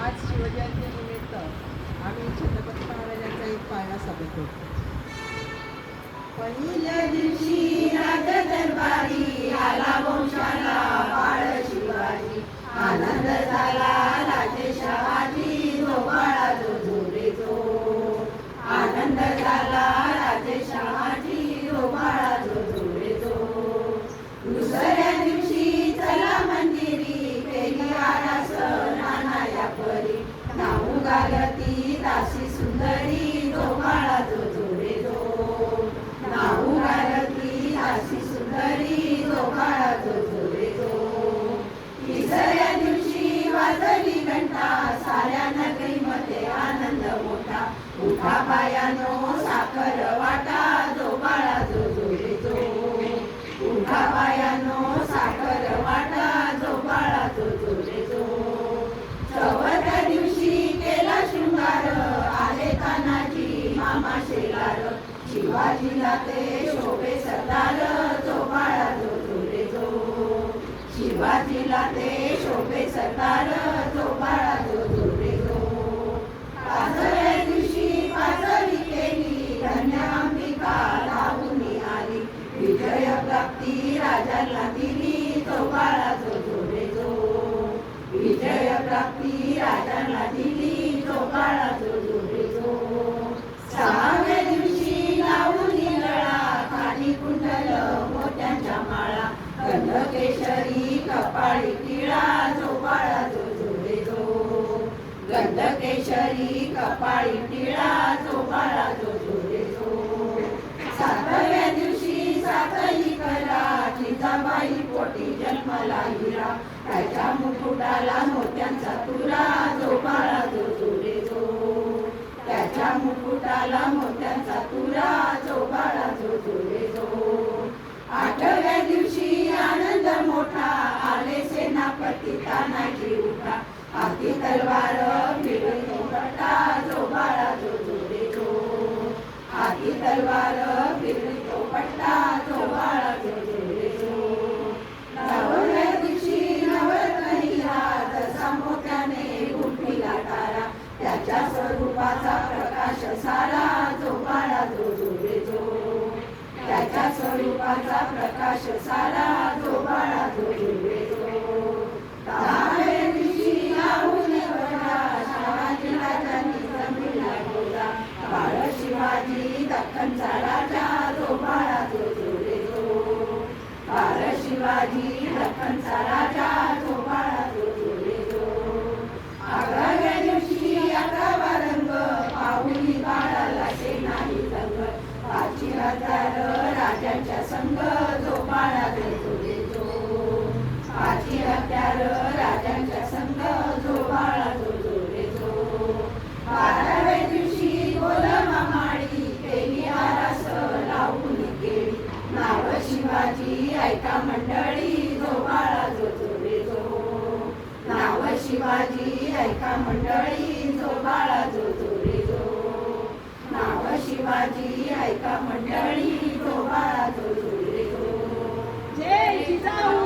आज शिवजयंतीनिमित्त आम्ही छत्रपती महाराजांचा एक पाळणा सादर करतो. पहिल्या दिवशी राज दरबारी आला वंशाला बाळ शिवाजी. आनंद झाला राजेशहाजी जो बाळा जो झोरे जो. आनंद झाला राजेशहाजी जो बाळा जो झोरे जो. दुसऱ्या दिवशी चला मंदिरी केली आरास नाना या परी. नाऊ गालती दासी सुंदरी जो बाळा जो झोरे जो. नाऊ गालती दासी सुंदरी जो बाळा जो झोरे जो. तिसऱ्या दिवशी वाजली घंटा साऱ्या नगरीमध्ये आनंद मोठा. उठा बायानो साखर वाटा जो बाळा जो झोरे जो. उठा बायानो साखर वाटा जो बाळा जो झोरे जो. चौथ्या दिवशी केला शृंगार आले तानाजी मामा शेलार. शिवाजीला ते शोभे सरदार जो बाळा जो झोरे जो. शिवाजीला ते शोभे सरदार जो बाळा जो झोरे जो. पाचव्या दिवशी पाचवी केली धन्य अंबिका लावून आली. विजय प्राप्ती राजाला दिली जो बाळा जो झोरे जो. विजय प्राप्ती राजाला दिली जो बाळा जो झोरे जो. सहाव्या दिवशी लावून गळा खाली कुंडल मोत्यांच्या माळा. गंधकेशरी कपाळी टिळा जो बाळा जो झोरे जो. गंधकेशरी कपाळी टिळा जो बाळा जो झोरे जो. सातव्या दिवशी सातही कला जिजाबाई पोटी जन्मला हिरा. त्याच्या मुकुटाला मोत्यांचा तुरा जो बाळा जो झोरे जो. त्याच्या मुकुटाला मोत्यांचा तुरा जो बाळा जो झोरे जो. आठव्या दिवशी आनंद मोठा आले सेनापती तानाजी उठा. हाती तलवार फिरतो कटा जो बाळा जो झोरे जो. हाती तलवार फिरतो पट्टा जो बाळा जो झोरे जो. नवव्या दिवशी नवरकन्या जसा मोत्याने गुंफिला तारा. त्याच्या स्वरूपाचा प्रकाश सारा जो बाळा जो झोरे जो. त्याच्या स्वरूपाचा प्रकाश सारा जो बाळा जो झोरे जो. दहाव्या दिवशी लावून गळा शिवाजी राजांनी जमिला गोरा. बाळ शिवाजी दख्खनचा राजा जो बाळा जो झोरे जो. बाळ शिवाजी दख्खनचा राजा जो बाळा जो झोरे जो. अकराव्या दिवशी 11वा रंग पाहुली बाळाला सेनाही रंग. 5000 राजांच्या संग जो बाळा जो झोरे जो. 5000 राजांच्या संग जो बाळा जो झोरे जो. 12व्या दिवशी गोलमामाळी केली आरास लावून केली. नाव शिवाजी ऐका मंडळी जो बाळा जो झोरे जो. नाव शिवाजी ऐका मंडळी जो बाळा जो झोरे जो. नाव शिवाजी ऐका मंडळी जो बाळा जो झोरे जो. जय जिजाऊ.